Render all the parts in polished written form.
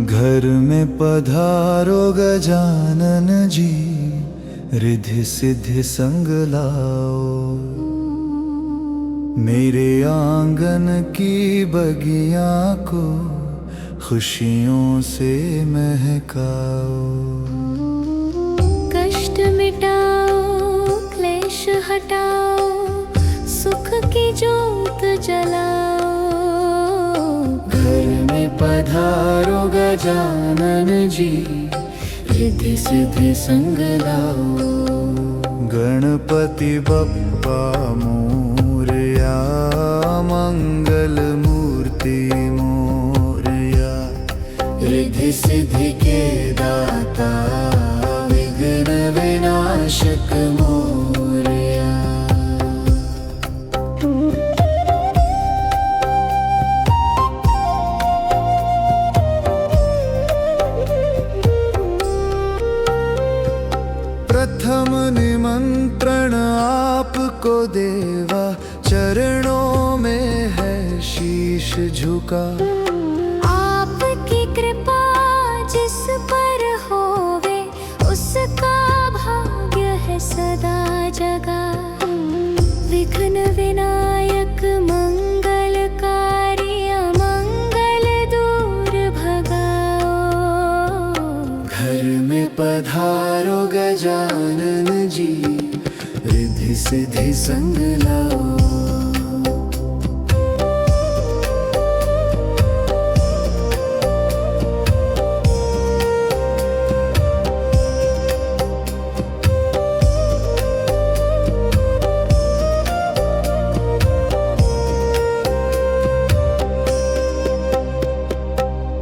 घर में पधारो गजानन जी, रिद्धि सिद्धि संग लाओ। मेरे आंगन की बगिया को खुशियों से महकाओ। कष्ट मिटाओ, क्लेश हटाओ, सुख की ज्योत जलाओ। घर में पधारो गजानन जी, रिद्धि सिद्धि संग लाओ। गणपति बप्पा मोरया, मंगल मूर्ति मोरया। रिद्धि सिद्धि के दाता, विघ्न विनाशक मोरया। प्रथम निमंत्रण आपको देवा, चरणों में है शीश झुका। आपकी कृपा जिस पर होवे, उसका भाग्य है सदा जगा। विघ्न विनायक मंगलकारी, अमंगल दूर भगाओ। घर में पधारो गजानन जी, रिद्धि सिद्धि संग लाओ।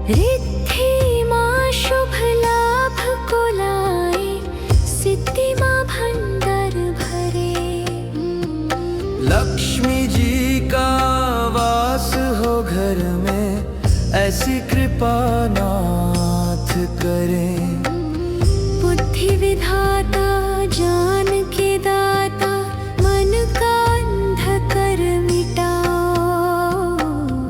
रिद्धि माँ शुभ लाभ को लाए, सिद्धि माँ भंडार भरे। लक्ष्मी जी का वास हो घर में, ऐसी कृपा नाथ करें। बुद्धि विधाता, ज्ञान के दाता, मन का अंधकार मिटाओ।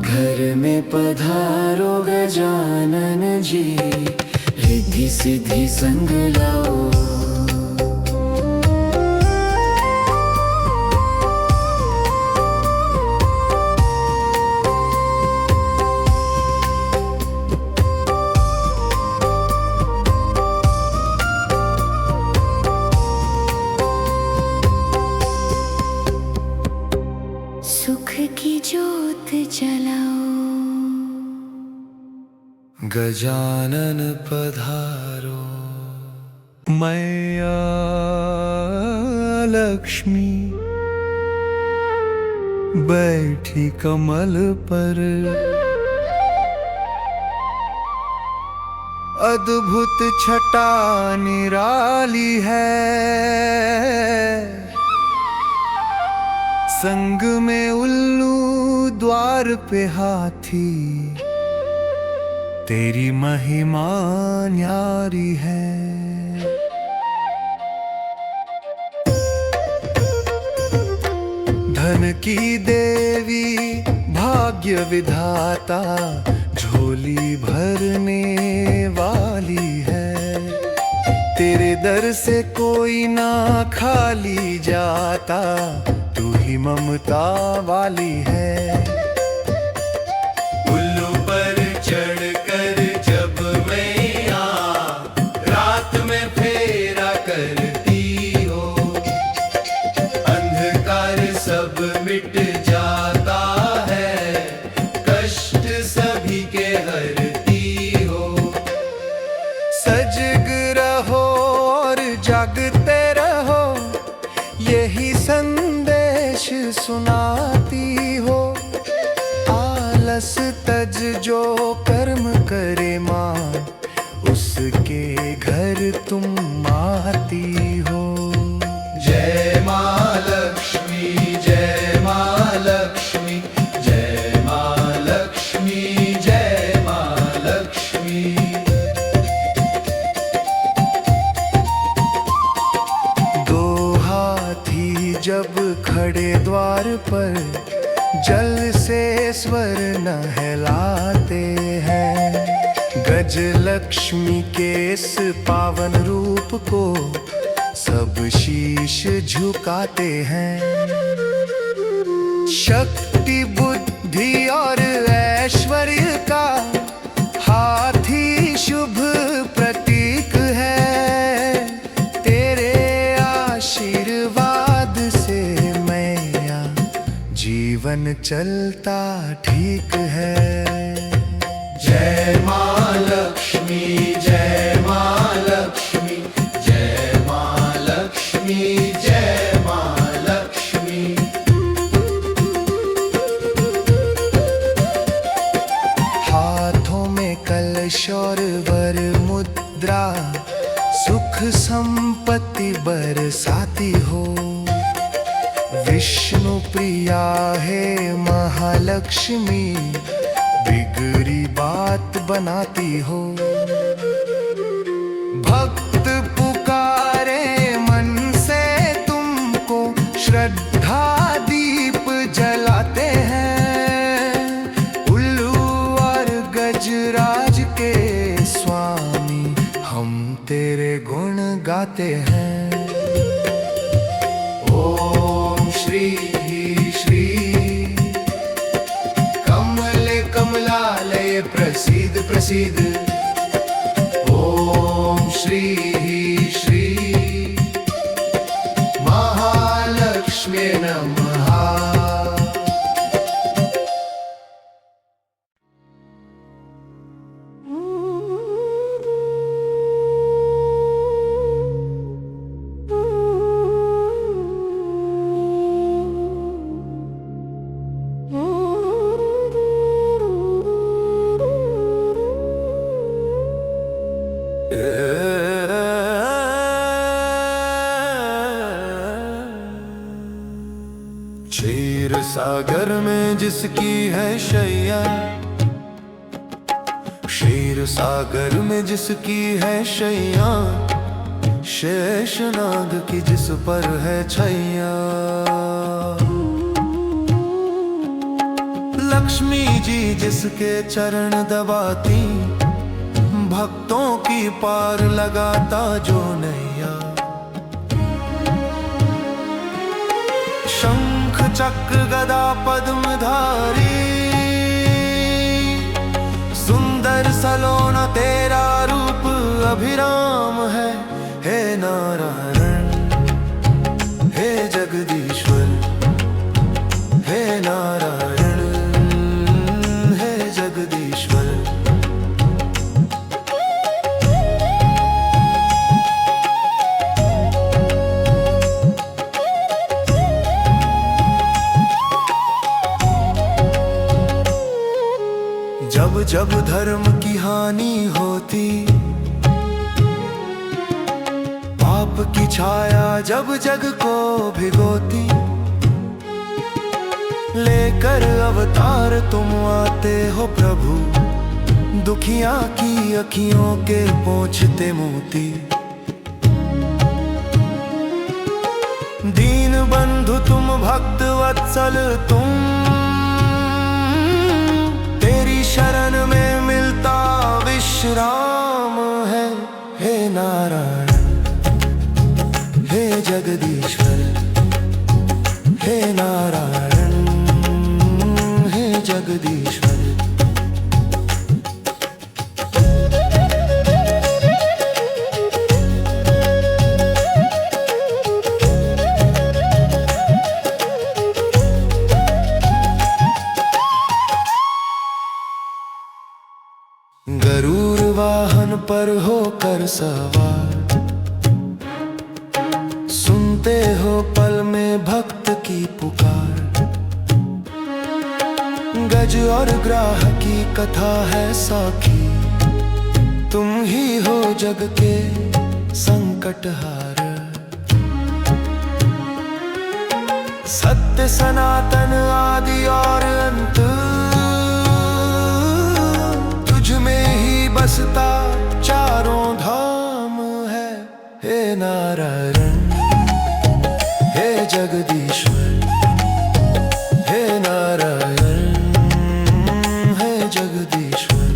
घर में पधारो गजानन जी, रिद्धि सिद्धि संग लाओ। सुख की ज्योत जलाओ। गजानन पधारो। मैया लक्ष्मी बैठी कमल पर, अद्भुत छटा निराली है। संग में उल्लू, द्वार पे हाथी, तेरी महिमा न्यारी है। धन की देवी, भाग्य विधाता, झोली भरने वाली है। तेरे दर से कोई ना खाली जाता, तू ही ममता वाली है। उल्लू पर चढ़कर जब मैया रात में फेरा करती हो, अंधकार सब मिट जाता है, कष्ट सभी के हरती हो। सजग रहो और जागते रहो, यही संदेश सुनाती हो। आलस तज जो कर्म करे माँ, उसके घर तुम आती हो। जय माँ लक्ष्मी, जय माँ लक्ष्मी, जय माँ लक्ष्मी, जय माँ लक्ष्मी। दो हाथी जब खड़े द्वार पर, जल से स्वर नहलाते हैं। गजलक्ष्मी के इस पावन रूप को सब शीश झुकाते हैं। शक्ति बुद्धि और ऐश्वर्य का हाथी शुभ प्रतीक है। तेरे आशीर्वाद से मैया जीवन चलता ठीक है। जय माँ लक्ष्मी, जय माँ लक्ष्मी, जय माँ लक्ष्मी, जय माँ लक्ष्मी। हाथों में कलश और वर मुद्रा सुख संपत्ति बरसाती हो। विष्णु प्रिया है महालक्ष्मी, बिगड़ी बात बनाती हो। भक्त पुकारे मन से तुमको, श्रद्धा दीप जलाते हैं। उल्लू और गजराज के स्वामी हम तेरे गुण गाते हैं। ओम श्री श्री कमलालय प्रसीद प्रसीद। ओम श्री श्री महालक्ष्मी नमः। क्षीर सागर में जिसकी है शैया, क्षीर सागर में जिसकी है शैया, शेषनाग की जिस पर है छैया। लक्ष्मी जी जिसके चरण दबाती, भक्तों की पार लगाता जो नैया। शंख चक्र गदा पद्मधारी, सुंदर सलोना तेरा रूप अभिराम है। हे नारायण हे जगदीश्वर, हे नारायण हे जगदीश्वर। जब जब धर्म की हानि होती, पाप की छाया जब जग को भिगोती, लेकर अवतार तुम आते हो प्रभु, दुखिया की अखियों के पोंछते मोती। दीन बंधु तुम भक्त वत्सल तुम, तेरी शरण में मिलता विश्राम है। हे नारायण हे जगदीश्वर, हे नारायण हे जगदीश्वर। गरुड़ वाहन पर होकर सवार, सुनते हो पल में भक्त की पुकार। गज और ग्राह की कथा है साखी, तुम ही हो जग के संकटहार। सत्य सनातन आदि और अंत, में ही बसता चारों धाम है। हे नारायण हे जगदीश्वर, हे नारायण हे जगदीश्वर।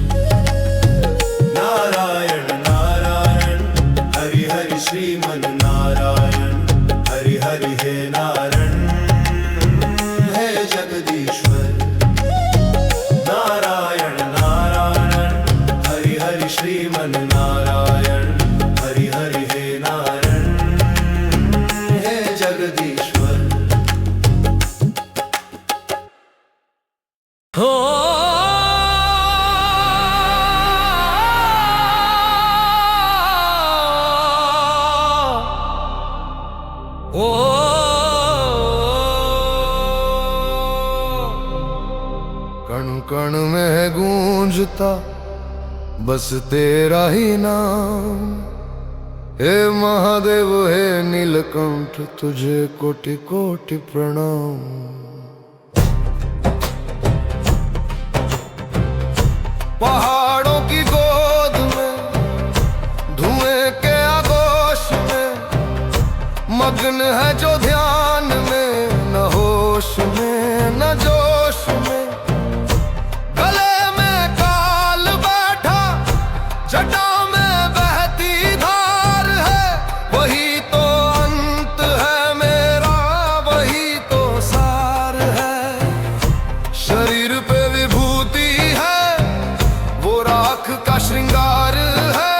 हो ओ कण कण में है गूंजता बस तेरा ही नाम। हे महादेव हे नीलकंठ तुझे कोटि कोटि प्रणाम। पहाड़ों की गोद में धुएं के आगोश में मग्न है जो ध्यान में, न होश में न जोश में। गले में काल बैठा जटा में बहती धार है, वही तो अंत है मेरा वही तो सार है। शरीर पे विभूति है वो राख का श्रृंगार है,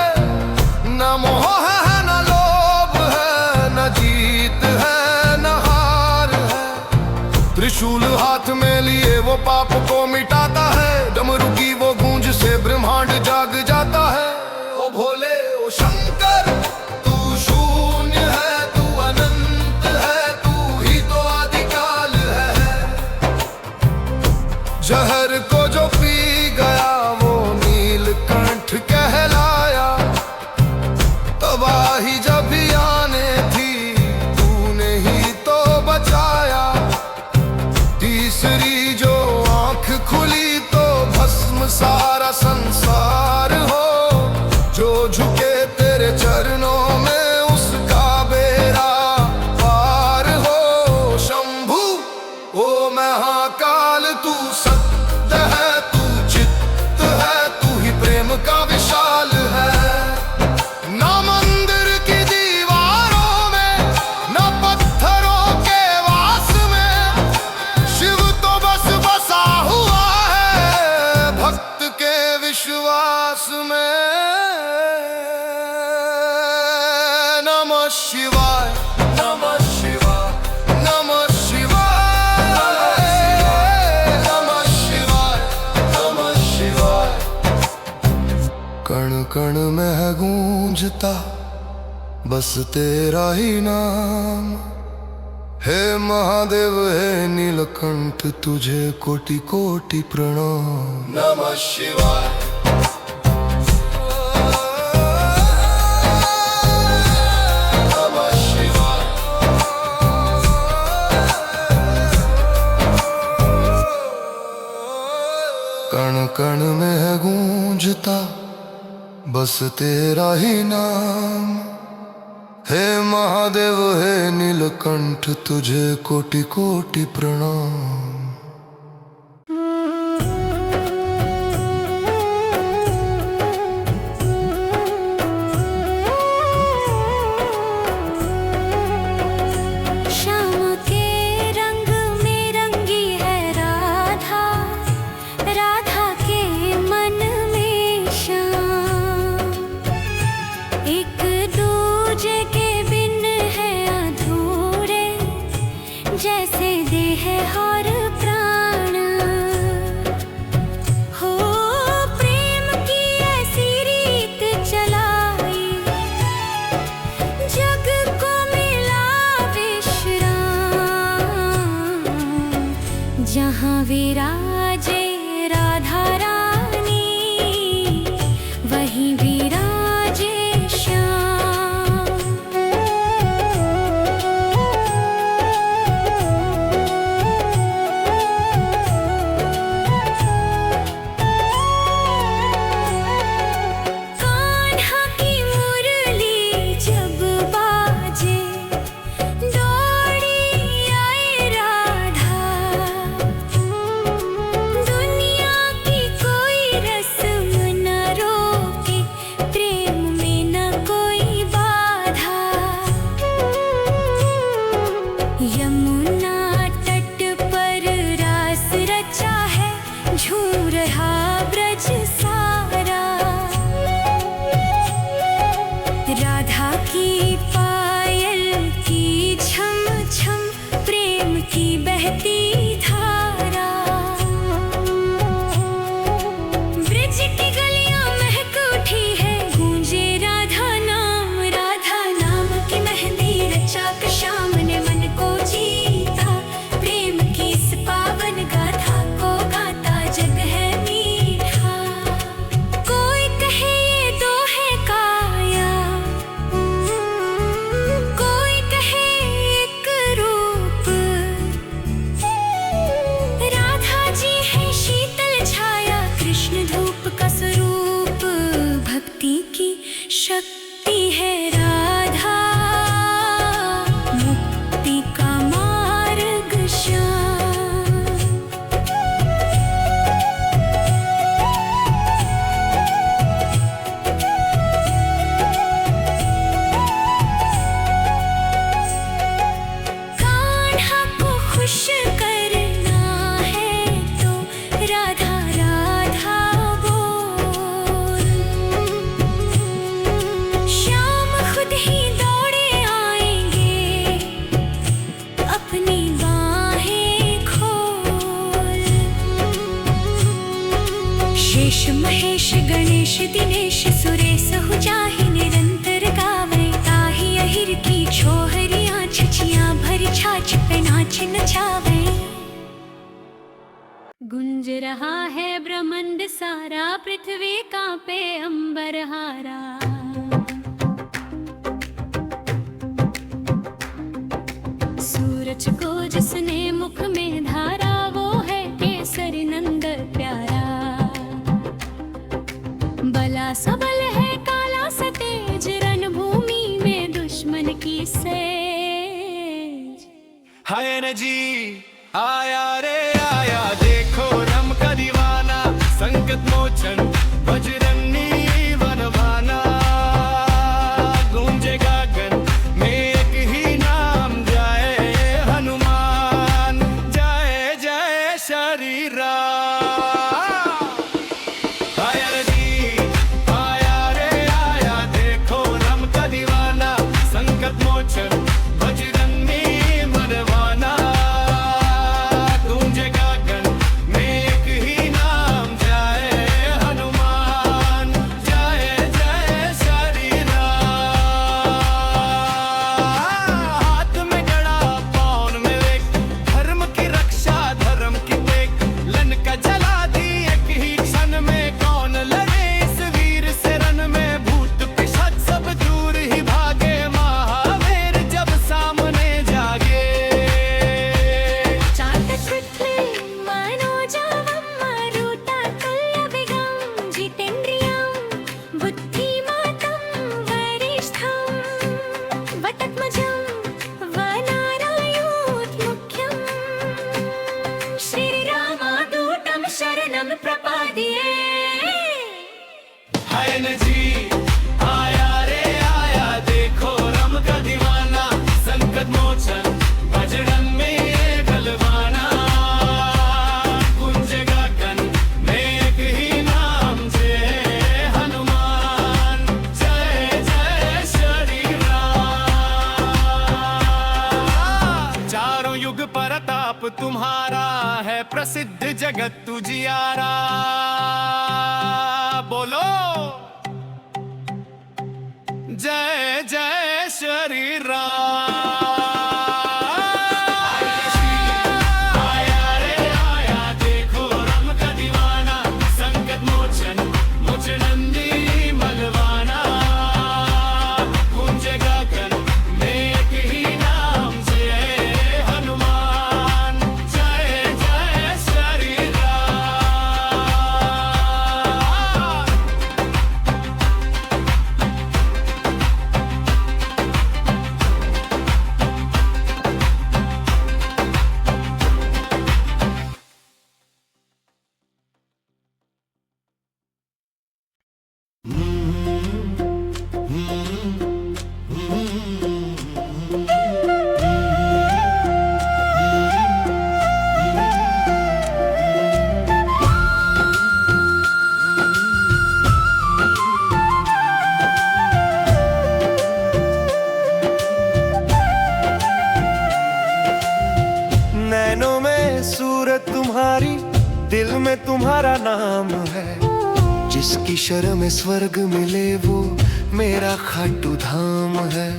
न मोह है न लोभ है न जीत है न हार है। त्रिशूल हाथ में लिए वो पाप को मिटाता है, डमरू की वो गूंज से ब्रह्मांड जाग जाता है। ओ भोले ओ शंकर तू शून्य है तू अनंत है, तू ही तो आदिकाल है। जहर को जो पी गया वो नीलकंठ कहलाया, तबाही जब भी आने थी तूने ही तो बचाया। तीसरी जो आंख खुली तो भस्म सारा संसार हो, जो झुके तेरे चरणों में उसका बेड़ा पार हो। शंभु ओ महाकाल तू सत्य है तू चित्त है, तू ही प्रेम का विशाल है। ना मंदिर की दीवारों में न पत्थरों के वास में, शिव तो बस बसा हुआ है भक्त के विश्वास में। नमः शिवाय नमः शिवाय नमः शिवाय नमः शिवाय नमः शिवाय। कण कण में है गूंजता बस तेरा ही नाम। हे महादेव हे नीलकंठ तुझे कोटि कोटि प्रणाम। नमः शिवाय नमः शिवाय। कण कण में है गूंजता बस तेरा ही नाम। हे महादेव हे नीलकंठ तुझे कोटि कोटि प्रणाम। श्याम के रंग में रंगी है राधा, राधा के मन में श्याम। एक दूजे के बिन है अधूरे, जैसे देह और प्राण हो। प्रेम की ऐसी रीत चलाई, जग को मिला विश्राम। जहाँ विराजे राधा रानी वहीं विराजे श्याम। कान्हा की मुरली जब बाजे, दौड़ी आए राधा। दुनिया की कोई रस्म न रोके, प्रेम में न कोई बाधा। यमुना तट पर रास रचा है, झूम रहा ब्रज सारा। राधा की पायल की छम छम, प्रेम की बहती धारा। उमेश महेश गणेश दिनेश सुरेश जाहि निरंतर गावे ताहि अहिर की छोहरियां छचियां भरी छाछ पे नाच नचावे। गुंज रहा है ब्रह्मांड सारा पृथ्वी कांपे अंबर हारा। सूरज को जिसने मुख में धारा वो है केसरी नंद प्यारा। बला सबल है काला सतेज रणभूमि में दुश्मन की सेज। हाय न जी आया रे आया देखो रम का दीवाना संकट मोचन बजरंगी बनवाना। गूंजे गगन में एक ही नाम जय हनुमान जय जय श्री राम। आया जी आया रे आया देखो रम का दीवाना संकट मोचन बजरंगी बनवाना। हाय न जी आया रे आया देखो रम का दीवाना संकट मोचन बजरंग में गलवाना। गुंजे गगन में एक ही नाम जय हनुमान जय जय श्री राम। चारों युग परताप तुम्हारा है प्रसिद्ध जगत तुझियारा। बोलो जय जय श्री राम। आया रे आया देखो रम का दीवाना संकट मोचन मुचनंदी मलवाना। गूंजे गगन में एक ही नाम जय हनुमान जय जय श्री राम। नैनों में सूरत तुम्हारी दिल में तुम्हारा नाम है। जिसकी शर्म स्वर्ग मिले वो मेरा खाटू धाम है।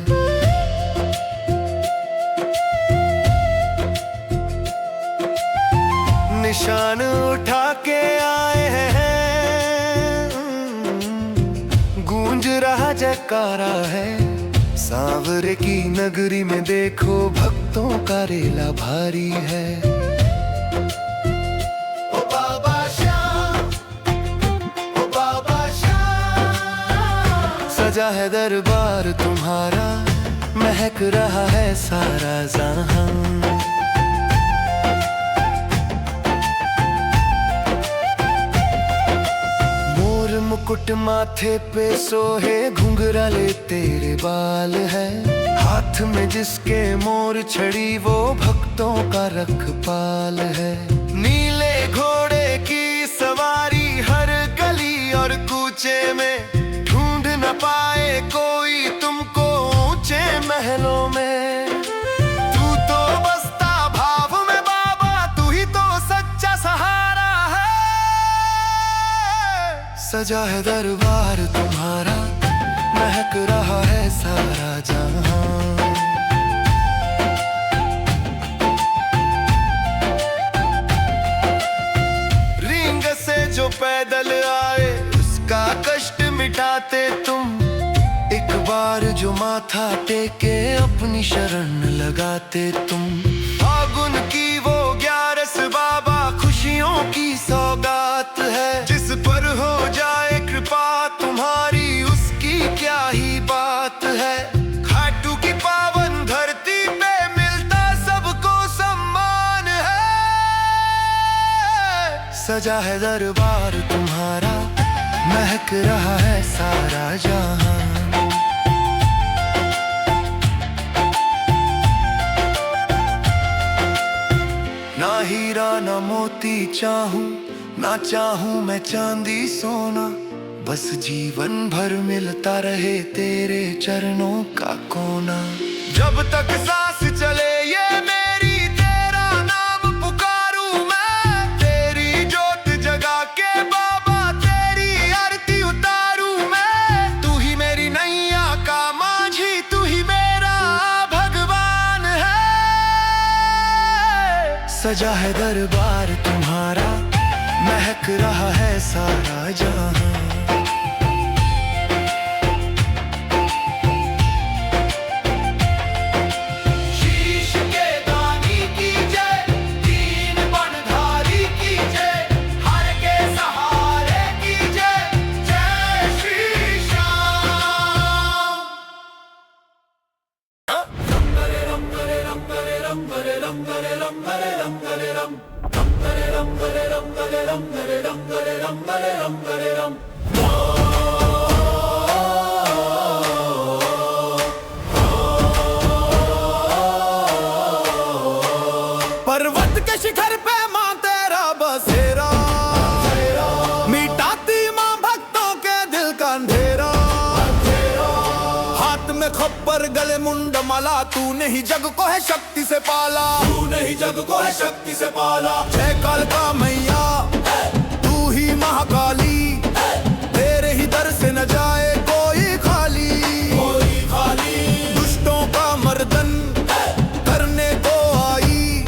निशान उठा के आए हैं गूंज रहा जयकारा है। सांवरे की नगरी में देखो भक्तों का रेला भारी है। ओ बाबा श्याम ओ बाबा श्याम सजा है दरबार तुम्हारा महक रहा है सारा जहां। मुकुट माथे पे सोहे घुंघराले तेरे बाल है। हाथ में जिसके मोर छड़ी वो भक्तों का रखपाल है। नीले घोड़े की सवारी हर गली और कूचे में ढूंढ न पाए कोई तुमको ऊंचे महलों में। तू तो बसता भाव में बाबा तू ही तो सच्चा सहारा है। सजा है दरबार तुम्हारा, महक रहा है सारा जहां। रींग से जो पैदल आए उसका कष्ट मिटाते तुम, एक बार जो माथा टेके अपनी शरण लगाते तुम। फागुन की वो 11 बाबा खुशियों की सौगात है, जिस पर हो जाए कृपा तुम्हारी उसकी क्या ही बात है। खाटू की पावन धरती पे मिलता सबको सम्मान है, सजा है दरबार तुम्हारा, महक रहा है सारा जहां। ना हीरा ना मोती चाहूं, ना चाहूं मैं चांदी सोना, बस जीवन भर मिलता रहे तेरे चरणों का कोना। जब तक सांस चले ये मेरी तेरा नाम पुकारूं मैं, तेरी जोत जगा के बाबा तेरी आरती उतारूं मैं। तू ही मेरी नैया का माझी, तू ही मेरा भगवान है, सजा है दरबार तुम्हारा, महक रहा है सारा जहां। शीश के दानी की जय, दीन बनधारी की जय, हर के सहारे की जय, जय श्री श्याम। रंगरे रंगरे रंगरे रंगरे रंगरे रंगरे रंगरे रंग, रंगरे रंगरे रंगरे रंगरे रंगरे रंगरे रंगरे रंग। पर्वत के शिखर पे मां तेरा बसेरा, मिटाती मां भक्तों के दिल का अंधेरा। हाथ में खप्पर गले मुंड माला, तूने ही जग को है शक्ति से पाला, तूने ही जग को है शक्ति से पाला। जय कालका मैया तू ही महाकाली, तेरे ही दर से न जाए कोई खाली, कोई खाली। दुष्टों का मर्दन करने को आई,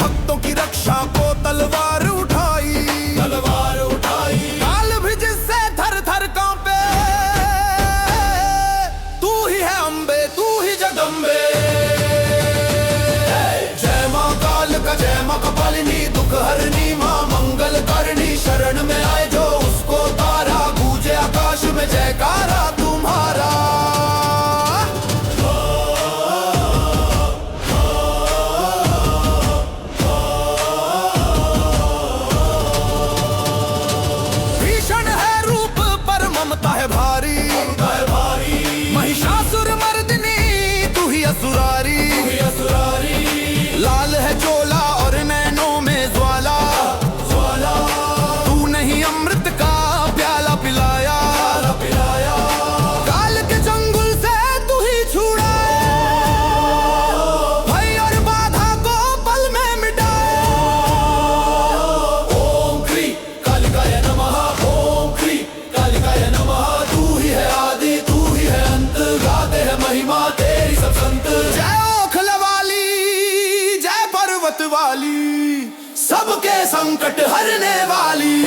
भक्तों की रक्षा को तलवार उठाई, तलवार उठाई। काल भी जिससे थर थर कांपे, तू ही है अम्बे, तू ही जगदम्बे। जय मां काल का, जय मां कपालिनी, दुख हरनी मां मंगल करनी। शरण में आए जो उसको तारा, गूंजे आकाश में जयकारा तुम्हारा। भीषण है रूप पर ममता है भारी, महिषासुर मर्दिनी तू ही असुरारी, लाल है चोला और नैनों में ज्वाला, तू नहीं अमृत का प्याला पिलाया, काल के चंगुल से तू ही छुड़ाया, भय और बाधा को पल में मिटाया। ओम क्री कालिकाय नमः, ओम क्री कालिकाय नमः। तू ही है आदि, तू ही है अंत, गाते हैं महिमा तेरी सब संत। जय ओखल वाली, जय पर्वत वाली, सबके संकट हरने वाली।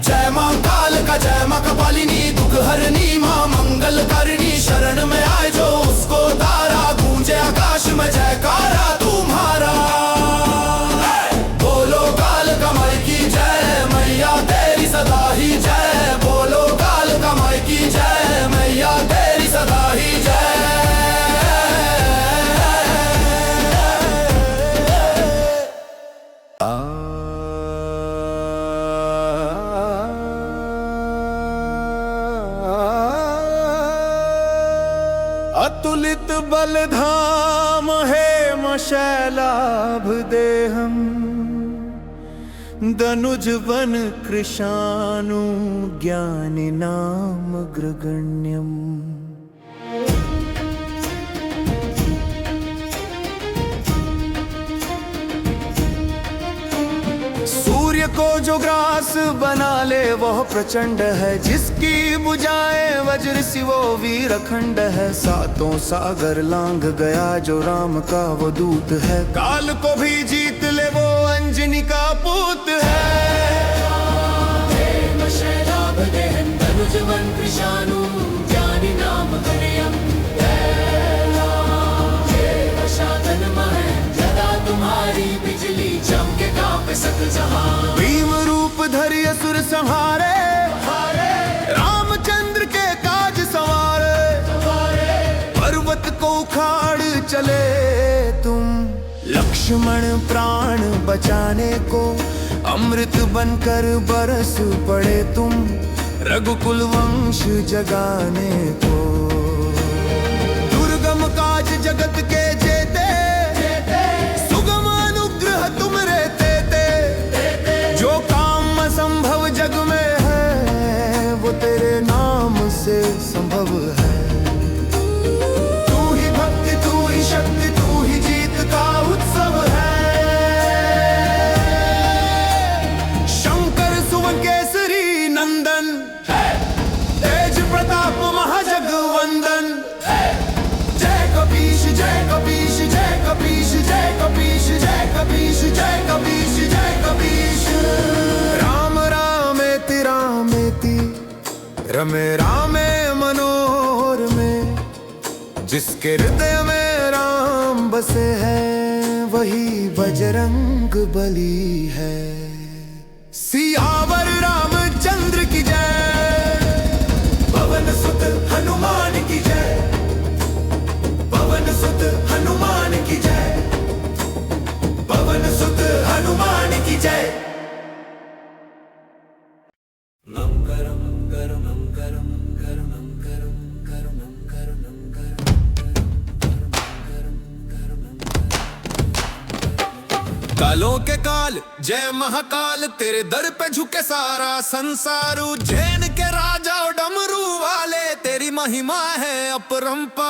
जय मां काल का, जय मां कपालिनी, दुख हरनी मां मंगल करनी। शरण में आए जो उसको तारा, गूंजे आकाश में जयकारा तुम्हारा। बोलो काल कमाई की जय, मैया तेरी सदा ही जय। बोलो काल कमाई की जय, मैया तेरी सदा ही जय। अतुलित बलधाम है मशैलाभ देहम, दनुज वन कृशानु ज्ञानि नाम ग्रगण्यम। सूर्य को जो ग्रास बना ले वह प्रचंड है, जिसकी बुझाए वज्र सी वो वीर अखंड है। सातों सागर लांघ गया जो राम का वो दूत है, काल को भी जीत ले वो अंजनी का पूत है। तुम्हारी बिजली चमके कांपे सकल जहां। भीम रूप धरि असुर संहारे, रामचंद्र के काज संवारे। पर्वत को उखाड़ चले तुम, लक्ष्मण प्राण बचाने को अमृत बनकर बरस पड़े तुम, रघुकुल वंश जगाने को। दुर्गम काज जगत के जेते, सुगम अनुग्रह तुम रहते थे। जो काम असंभव जग में है वो तेरे नाम से संभव है। तू ही भक्ति, तू ही शक्ति, तू ही जीत का उत्सव है। शंकर सुवन केसरी नंदन, तेज प्रताप महाजगवंदन। जय कपीश, जय कपीश, जय कपीश, जय कपीश, जय कपीश, जय कपीश, जय कपीश। राम रामेति रामेति रमे रामे मनोहर में, जिसके हृदय में राम बसे हैं वही बजरंग बली है। सियावर रामचंद्र की जय, पवन सुत हनुमान की जय, पवन सुत हनुमान की जय, पवन सुत हनुमान की जय। नम करम करम करम करम करम करम करम करम। कालों के काल जय महाकाल, तेरे दर पे झुके सारा संसार। उज्जैन के राजा और डमरू वाले, तेरी महिमा है अपरंपार।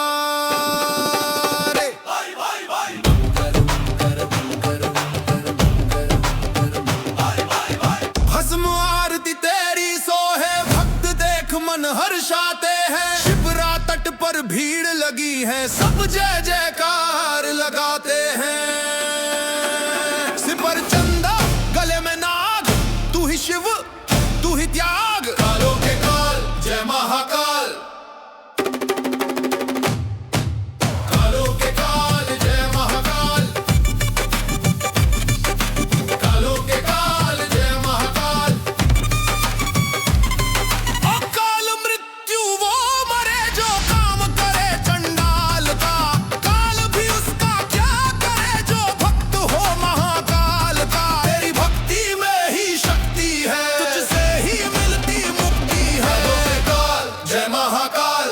भस्म आरती तेरी सोहे, भक्त देख मन हर्षाते हैं। शिवरा तट पर भीड़ लगी है, सब जय जयकार लगाते हैं। सिर चंदा गले में नाग, तू ही शिव तू ही त्याग। कालों के काल जय महाकाल, कालों के काल जय महाकाल, कालों के काल जय महाकाल। अकाल मृत्यु वो मरे जो काम करे चंडाल का, काल भी उसका क्या करे जो भक्त हो महाकाल का। तेरी भक्ति में ही शक्ति है, तुझसे ही मिलती मुक्ति है। कालों के काल जय महाकाल।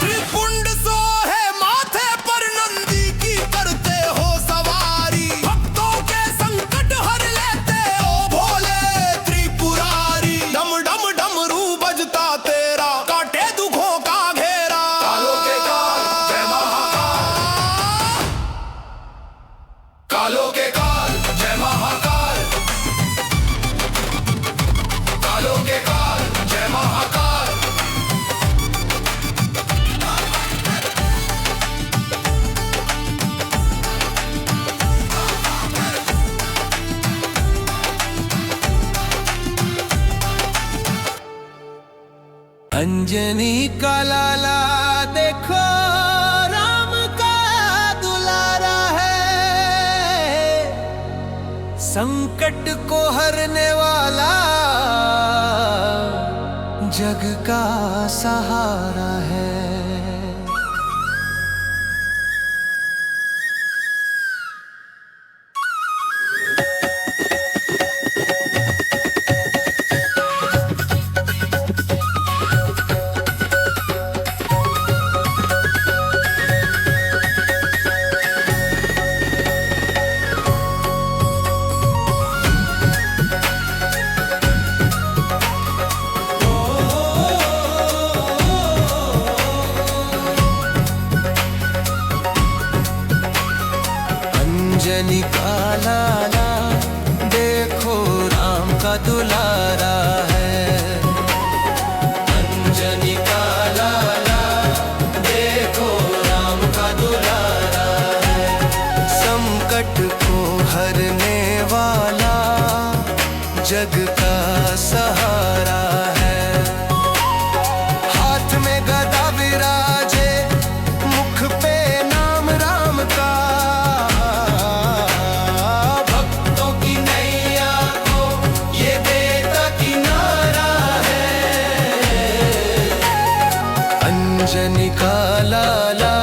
त्रिपुंड सोहे माथे पर, नंदी की करते हो सवारी। भक्तों के संकट हर लेते हो भोले त्रिपुरारी। डम डम डमरू बजता तेरा, काटे दुखों का घेरा। कालों के काल जय महाकाल, कालों के काल जय महाकाल, कालों के काल जय महाकाल। अंजनी का लाला देखो, राम का दुलारा है। संकट को हरने वाला जग का सहारा है। दुलारा है। अंजनी का लाला देखो राम का दुलारा है। संकट को हरने वाला जग का सहारा है। हाथ में गदा विराजे मुख पे नाम राम का। भक्तों की नैया को ये देता किनारा है। अंजनी का लाला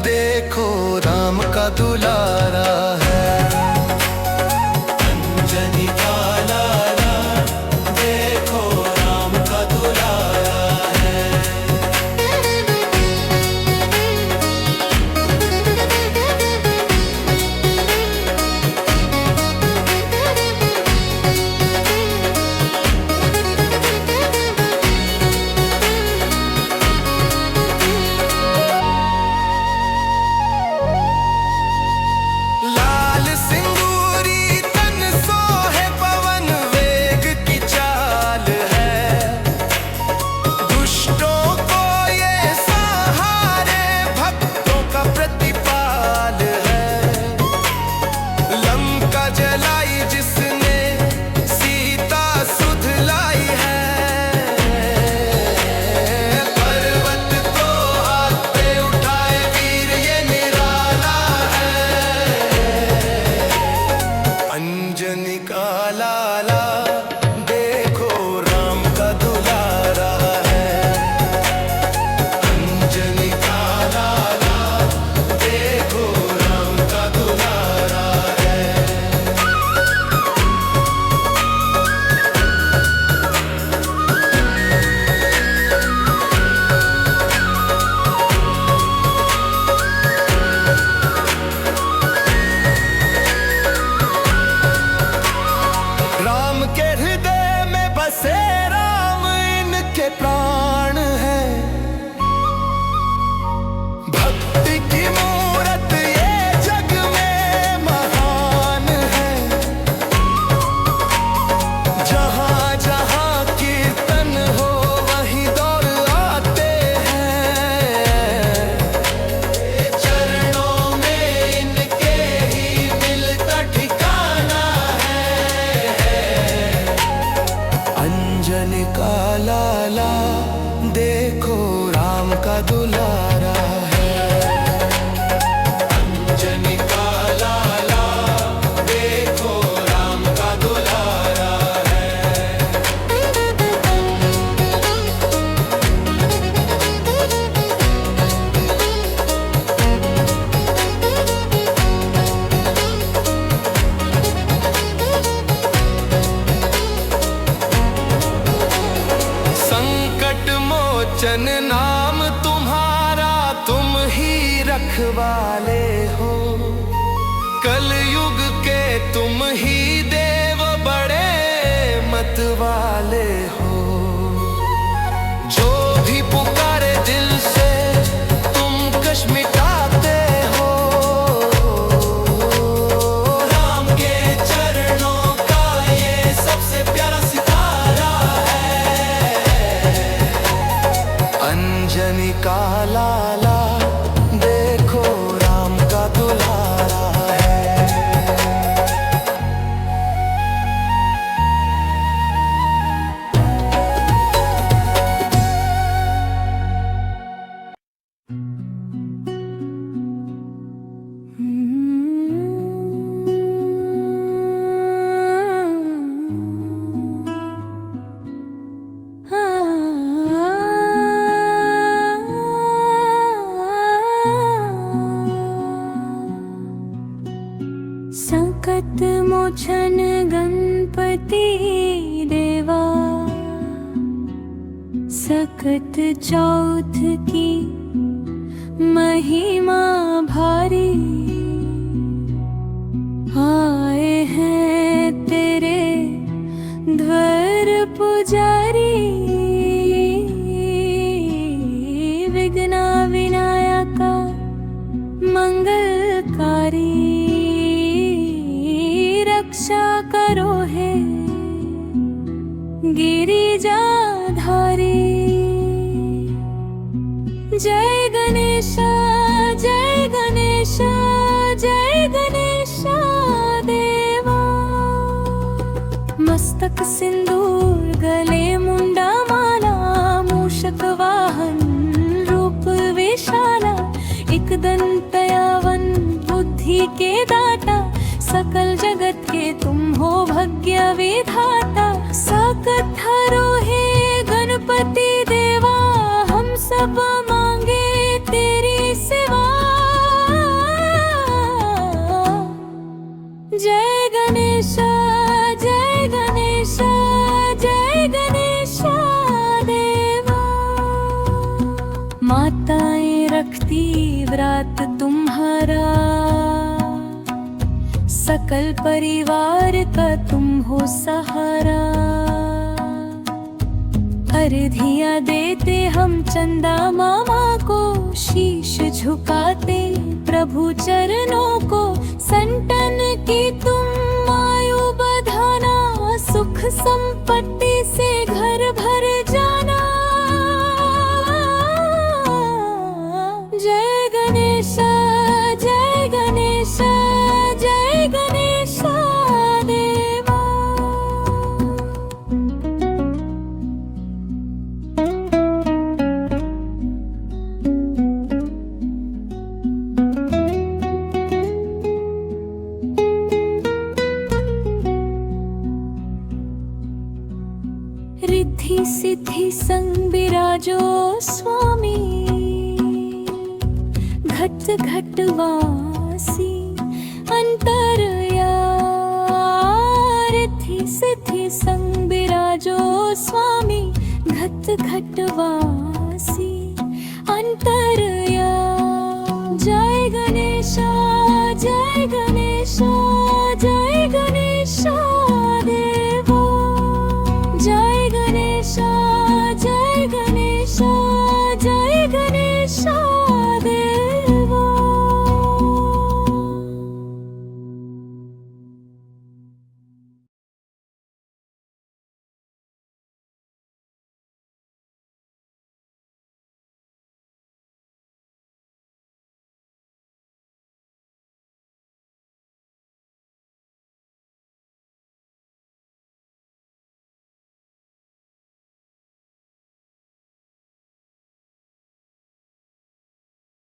देखो राम का दुलारा है। अंजनी का लाला देखो राम का दुलारा है। लाल सिंदूरी तन सोहे पवन वेग की चाल है। दुष्टों को ये सहारे भक्तों का प्रतिपाल है। लंका जलाई जिसने सीता सुध लाई है। पर्वत को हाथ पे उठाए वीर ये निराला है। अंजनी का लाला देखो राम का दुलारा है। अंजनी का लाला देखो राम का दुलारा है। राम के हृदय में बसे राम इनके प्राण है। भक्ति की मूरत ये जग में महान है। जहाँ जहाँ कीर्तन हो वहीं दौड़ आते हैं। चरणों में इनके ही मिलता ठिकाना है। अंजनी का लाला देखो राम का दुलारा है। अंजनी का लाला देखो राम का दुलारा है। संकट मोचन नाम तुम्हारा तुम ही रखवाले हो। कलयुग के तुम ही देव बड़े मत वाले हो। जो भी पुकारे दिल से तुम कष्ट मिटाते हो। राम के चरणों का ये सबसे प्यारा सितारा है। अंजनी का लाला देखो राम का दुलारा है। संकट मोचन गणपति देवा। सकत चौथ की महिमा भारी। आए हैं तेरे द्वार पुजारी। विघ्न विनायका मंगलकारी। रक्षा करो है गिरिजाधारी। जय गणेश जय गणेश जय गणेश देवा। मस्तक सिंदूर गले मुंडा माला, मूषक वाहन रूप विशाला। एक दंतयावन बुद्धि के दाता, सकल जगत के तुम हो भाग्य विधाता। सकथरो हे गणपति देवा, हम सब मांगे तेरी सेवा। जय गणेश जय गणेश जय गणेश देवा। माताएं रखती व्रत तुम्हारा, सकल परिवार का तुम हो सहारा। अर्घियां देते हम चंदा मामा को, शीश झुकाते प्रभु चरणों को। संतन की तुम आयु बधाना, सुख संपत्ति से घर भर जाना। जय गणेश जय गणेश जय गणेश देवा। रिद्धि सिद्धि संग विराजो स्वामी, घट घट वासी अंतरया। रिद्धि सिद्धि संग विराजो स्वामी, घट घट वासी अंतरया। जय गणेश जय